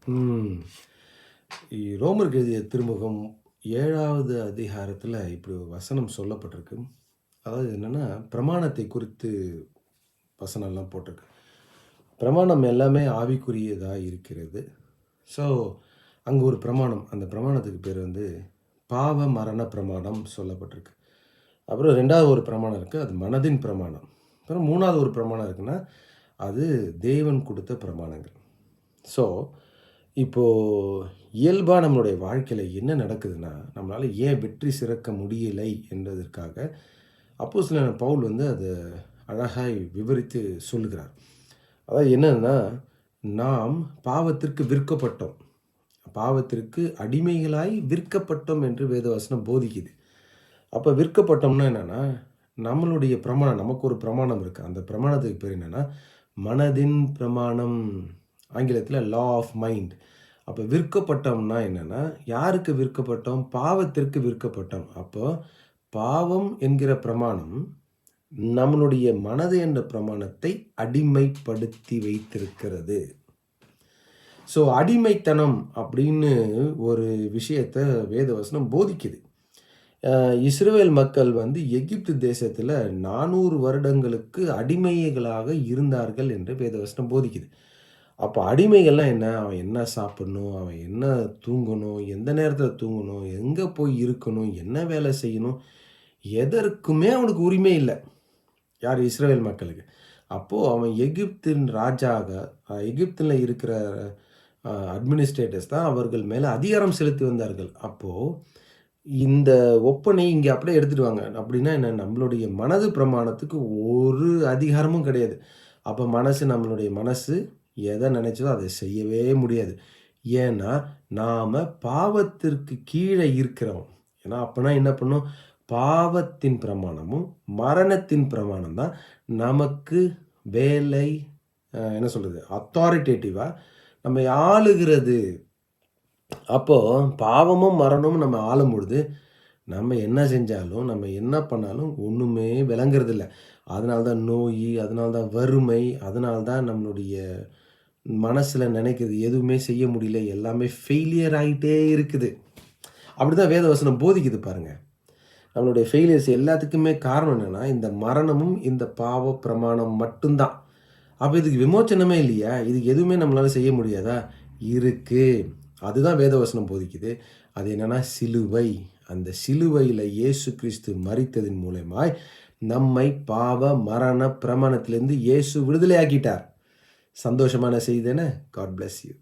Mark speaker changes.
Speaker 1: ம். ரோமருக்கு எழுதிய திருமுகம் 7வது அதிகாரத்தில இப்படி ஒரு வசனம் சொல்லப்பட்டிருக்கு. அதாவது என்னன்னா, பிரமாணத்தை குறித்து வசனம்லாம் போட்டிருக்கு. பிரமாணம் எல்லாமே ஆவிக்குரியதா இருக்கிறது. ஸோ, அங்க ஒரு பிரமாணம். அந்த பிரமாணத்துக்கு பேர் வந்து பாவ மரண பிரமாணம் சொல்லப்பட்டிருக்கு. அப்புறம் 2வது ஒரு பிரமாணம் இருக்கு. அது மனதின் பிரமாணம். அப்புறம் 3வது ஒரு பிரமாணம் இருக்குன்னா, அது தேவன் குடுத்த பிரமாணங்கள். ஸோ, இப்போ இயல்பா நம்மளுடைய வாழ்க்கையில என்ன நடக்குதுன்னா, நம்மளால ஏன் வெற்றி சிறக்க முடியலை என்பதற்காக அப்போஸ்தலனான பவுல் வந்து அத அழகாய் விவரித்து சொல்லுகிறார். அதாவது என்னன்னா, நாம் பாவத்திற்கு விற்கப்பட்டோம். பாவத்திற்கு அடிமைகளாய் விற்கப்பட்டோம் என்று வேதவசனம் போதிக்குது. அப்ப விற்கப்பட்டோம்னா என்னன்னா, நம்மளுடைய பிரமாணம் நமக்கு ஒரு பிரமாணம் இருக்கு. அந்த பிரமாணத்துக்கு பேர் என்னன்னா, மனதின் பிரமாணம். ஆங்கிலத்தில லா ஆஃப் மைண்ட். அப்ப விற்கப்பட்டோம்னா என்னன்னா, யாருக்கு விற்கப்பட்டோம்? பாவத்திற்கு விற்கப்பட்டோம். அப்போ பாவம் என்கிற பிரமாணம் நம்மளுடைய மனது என்ற பிரமாணத்தை அடிமைப்படுத்தி வைத்திருக்கிறது. ஸோ அடிமைத்தனம் அப்படின்னு ஒரு விஷயத்த வேதவசனம் போதிக்குது. அ இஸ்ரவேல் மக்கள் வந்து எகிப்து தேசத்தில 400 வருடங்களுக்கு அடிமைகளாக இருந்தார்கள் என்று வேதவசனம் போதிக்குது. அப்ப அடிமைகள்லாம் என்ன? அவன் என்ன சாப்பிடணும்? அவன் என்ன தூங்கணும்? எந்த நேரத்தில தூங்கணும்? எங்க போய் இருக்கணும்? என்ன வேலை செய்யணும்? எதற்குமே அவனுக்கு உரிமை இல்ல. யார்? இஸ்ரவேல் மக்களுக்கு. அப்போ அவன் எகிப்தின் ராஜாக எகிப்தில இருக்கிற அட்மினிஸ்ட்ரேட்டர்ஸ் தான் அவர்கள் மேல அதிகாரம் செலுத்தி வந்தார்கள். அப்போ இந்த ஒப்பனை இங்க அப்படியே எடுத்துட்டு வாங்க. அப்படின்னா என்ன? நம்மளுடைய மனது பிரமாணத்துக்கு ஒரு அதிகாரமும் கிடையாது. அப்ப நம்மளுடைய மனசு எத நினைச்சதோ அத செய்யவே முடியாது. ஏன்னா, நாம பாவத்திற்கு கீழ இருக்கிறோம். ஏன்னா, அப்பன்னா என்ன பண்ணும்? பாவத்தின் பிரமாணமும், மரணத்தின் பிரமாணம் தான் நமக்கு வேலை என்ன சொல்றது? அத்தாரிட்டேட்டிவா நம்மை ஆளுகிறது. அப்போ பாவமும், மரணமும் நம்ம ஆளும்பொழுது, நம்ம என்ன செஞ்சாலும், நம்ம என்ன பண்ணாலும் ஒண்ணுமே விளங்குறதில்ல. அதனால தான் நோயி, அதனால தான் வறுமை, அதனால தான் நம்மளுடைய மனசுல நினைக்கிறது எதுவுமே செய்ய முடியல. எல்லாமே ஃபெயிலியர் ஆயிட்டே இருக்குது. அப்படிதான் வேதவசனம் போதிக்குது பாருங்க. நம்மளுடைய ஃபெயிலியர்ஸ் எல்லாத்துக்குமே காரணம் என்னன்னா, இந்த மரணமும், இந்த பாவ பிரமாணம் மட்டும் தான். அப்ப இதுக்கு விமோச்சனமே இல்லையா? இதுக்கு எதுவுமே நம்மளால செய்ய முடியாதா? இருக்கு. அதுதான் வேதவசனம் போதிக்குது. அது என்னன்னா சிலுவை. அந்த சிலுவையில இயேசு கிறிஸ்து மரித்ததின் மூலமாய் நம்மை பாவ, மரண பிரமாணத்திலிருந்து இயேசு விடுதலையாக்கிட்டார். சந்தோஷமான செய்தி தானே? God bless you.